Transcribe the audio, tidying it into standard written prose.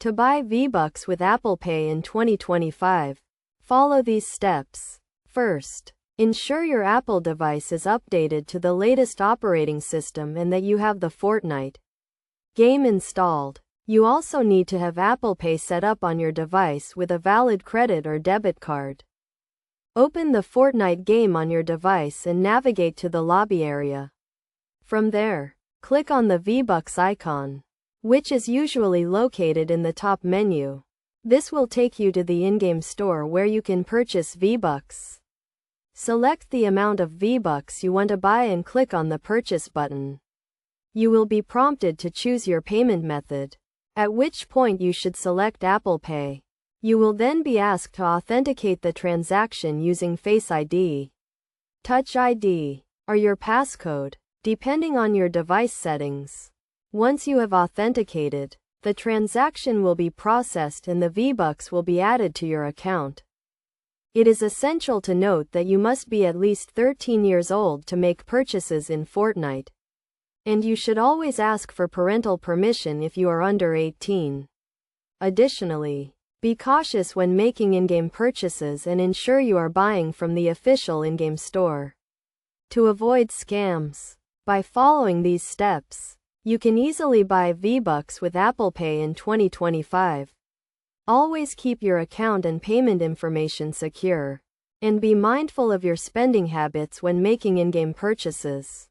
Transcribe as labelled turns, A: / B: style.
A: To buy V-Bucks with Apple Pay in 2025, follow these steps. First, ensure your Apple device is updated to the latest operating system and that you have the Fortnite game installed. You also need to have Apple Pay set up on your device with a valid credit or debit card. Open the Fortnite game on your device and navigate to the lobby area. From there, click on the V-Bucks icon, which is usually located in the top menu. This will take you to the in-game store where you can purchase V-Bucks. Select the amount of V-Bucks you want to buy and click on the Purchase button. You will be prompted to choose your payment method, at which point you should select Apple Pay. You will then be asked to authenticate the transaction using Face ID, Touch ID, or your passcode, depending on your device settings. Once you have authenticated, the transaction will be processed and the V-Bucks will be added to your account. It is essential to note that you must be at least 13 years old to make purchases in Fortnite. And you should always ask for parental permission if you are under 18. Additionally, be cautious when making in-game purchases and ensure you are buying from the official in-game store. To avoid scams, by following these steps, you can easily buy V-Bucks with Apple Pay in 2025. Always keep your account and payment information secure, and be mindful of your spending habits when making in-game purchases.